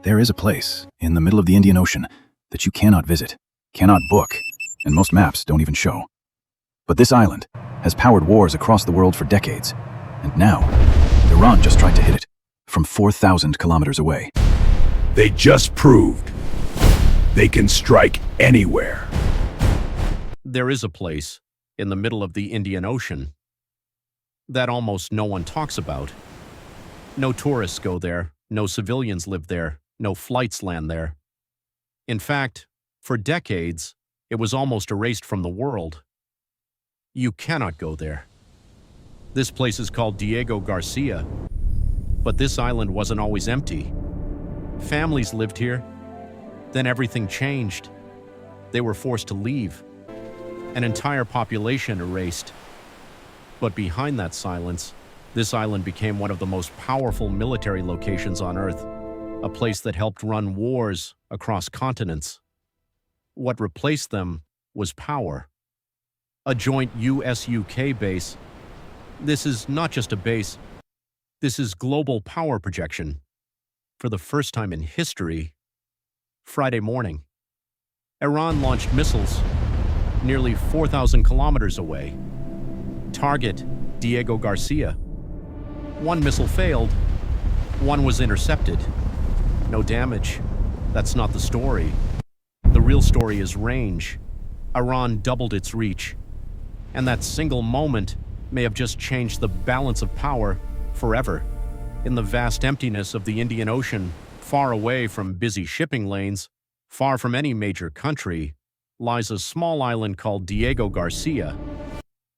There is a place in the middle of the Indian Ocean that you cannot visit, cannot book, and most maps don't even show. But this island has powered wars across the world for decades, and now Iran just tried to hit it from 4,000 kilometers away. They just proved they can strike anywhere. There is a place in the middle of the Indian Ocean that almost no one talks about. No tourists go there, no civilians live there, no flights land there. In fact, for decades, it was almost erased from the world. You cannot go there. This place is called Diego Garcia, but this island wasn't always empty. Families lived here, then everything changed. They were forced to leave. An entire population erased. But behind that silence, this island became one of the most powerful military locations on Earth, a place that helped run wars across continents. What replaced them was power. A joint US-UK base. This is not just a base, this is global power projection. For the first time in history, Friday morning, Iran launched missiles nearly 4,000 kilometers away. Target, Diego Garcia. One missile failed, one was intercepted. No damage. That's not the story. The real story is range. Iran doubled its reach. And that single moment may have just changed the balance of power forever. In the vast emptiness of the Indian Ocean, far away from busy shipping lanes, far from any major country, lies a small island called Diego Garcia.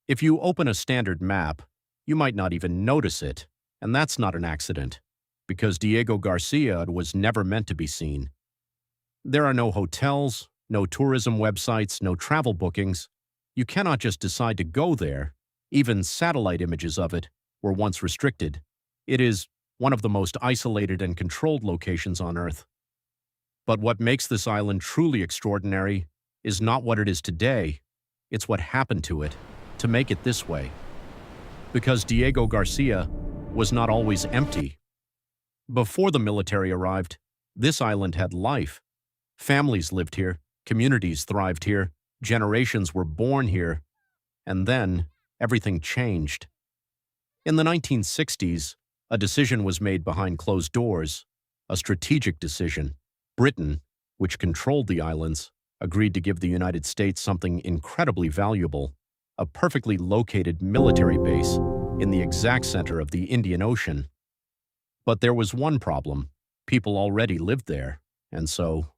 If you open a standard map, you might not even notice it, and that's not an accident, because Diego Garcia was never meant to be seen. There are no hotels, no tourism websites, no travel bookings. You cannot just decide to go there. Even satellite images of it were once restricted. It is one of the most isolated and controlled locations on Earth. But what makes this island truly extraordinary is not what it is today, it's what happened to it to make it this way. Because Diego Garcia was not always empty. Before the military arrived, this island had life. Families lived here, communities thrived here, generations were born here, and then everything changed. In the 1960s, a decision was made behind closed doors, a strategic decision. Britain, which controlled the islands, agreed to give the United States something incredibly valuable, a perfectly located military base in the exact center of the Indian Ocean. But there was one problem. People already lived there, and so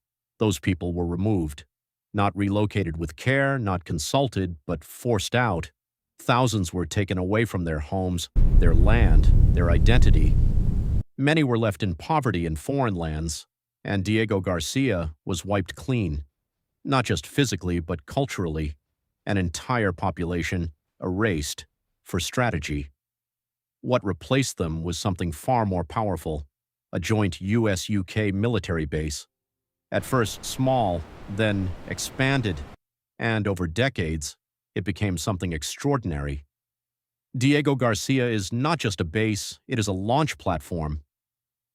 those people were removed. Not relocated with care, not consulted, but forced out. Thousands were taken away from their homes, their land, their identity. Many were left in poverty in foreign lands, and Diego Garcia was wiped clean. Not just physically, but culturally. An entire population erased for strategy. What replaced them was something far more powerful, a joint US-UK military base. At first small, then expanded, and over decades, it became something extraordinary. Diego Garcia is not just a base, it is a launch platform.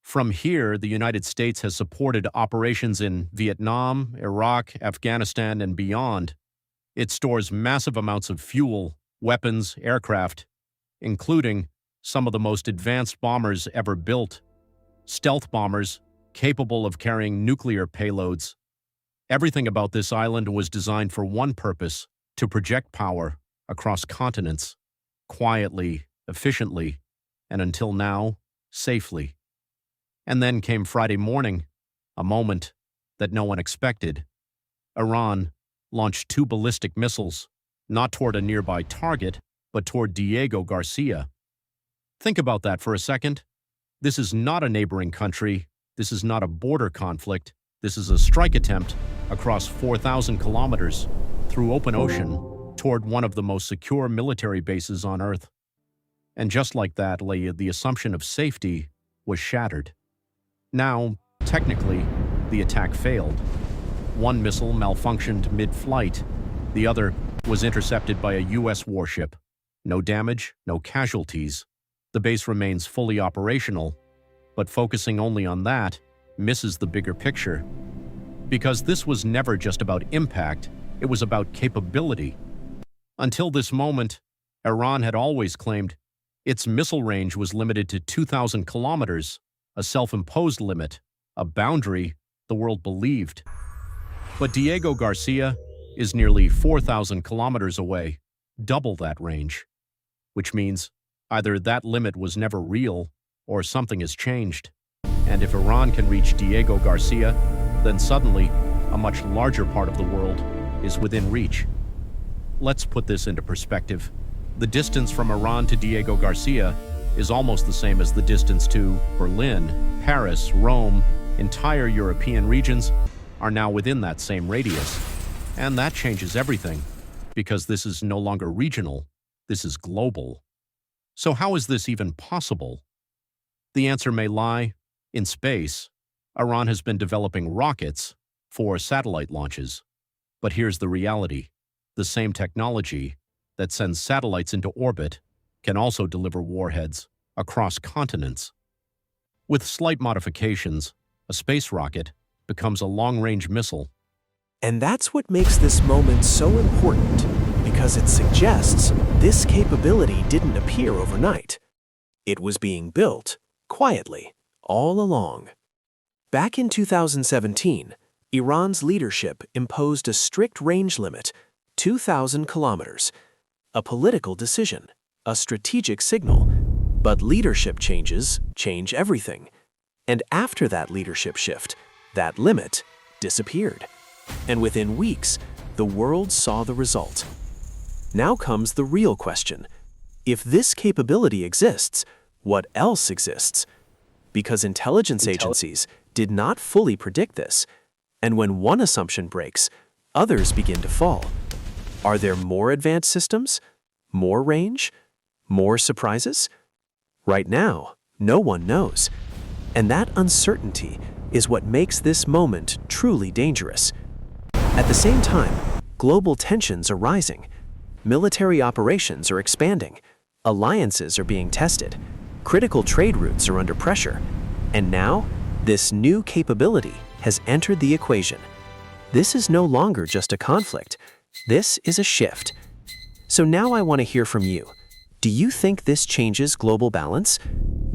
From here, the United States has supported operations in Vietnam, Iraq, Afghanistan, and beyond. It stores massive amounts of fuel, weapons, aircraft, including some of the most advanced bombers ever built. Stealth bombers capable of carrying nuclear payloads. Everything about this island was designed for one purpose: to project power across continents, quietly, efficiently, and until now, safely. And then came Friday morning, a moment that no one expected. Iran launched 2 ballistic missiles, not toward a nearby target, but toward Diego Garcia. Think about that for a second. This is not a neighboring country. This is not a border conflict. This is a strike attempt across 4,000 kilometers through open ocean toward one of the most secure military bases on Earth. And just like that, the assumption of safety was shattered. Now, technically, the attack failed. One missile malfunctioned mid-flight. The other was intercepted by a US warship. No damage, no casualties. The base remains fully operational, but focusing only on that, misses the bigger picture. Because this was never just about impact, it was about capability. Until this moment, Iran had always claimed its missile range was limited to 2,000 kilometers, a self-imposed limit, a boundary the world believed. But Diego Garcia is nearly 4,000 kilometers away, double that range, which means either that limit was never real or something has changed. And if Iran can reach Diego Garcia, then suddenly a much larger part of the world is within reach. Let's put this into perspective. The distance from Iran to Diego Garcia is almost the same as the distance to Berlin, Paris, Rome. Entire European regions are now within that same radius. And that changes everything, because this is no longer regional, this is global. So how is this even possible? The answer may lie in space. Iran has been developing rockets for satellite launches. But here's the reality. The same technology that sends satellites into orbit can also deliver warheads across continents. With slight modifications, a space rocket becomes a long-range missile. And that's what makes this moment so important, because it suggests this capability didn't appear overnight. It was being built quietly, all along. Back in 2017, Iran's leadership imposed a strict range limit, 2,000 kilometers. A political decision, a strategic signal. But leadership changes change everything. And after that leadership shift, that limit disappeared. And within weeks, the world saw the result. Now comes the real question. If this capability exists, what else exists? Because intelligence agencies did not fully predict this. And when one assumption breaks, others begin to fall. Are there more advanced systems? More range? More surprises? Right now, no one knows. And that uncertainty is what makes this moment truly dangerous. At the same time, global tensions are rising. Military operations are expanding. Alliances are being tested. Critical trade routes are under pressure. And now, this new capability has entered the equation. This is no longer just a conflict. This is a shift. So now I want to hear from you. Do you think this changes global balance?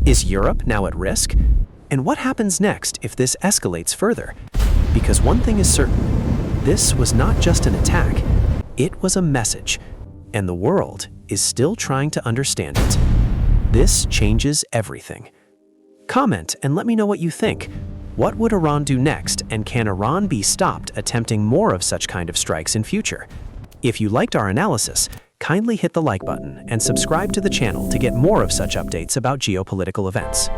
Is Europe now at risk? And what happens next if this escalates further? Because one thing is certain, this was not just an attack, it was a message, and the world is still trying to understand it. This changes everything. Comment and let me know what you think. What would Iran do next, and can Iran be stopped attempting more of such kind of strikes in future? If you liked our analysis, kindly hit the like button and subscribe to the channel to get more of such updates about geopolitical events.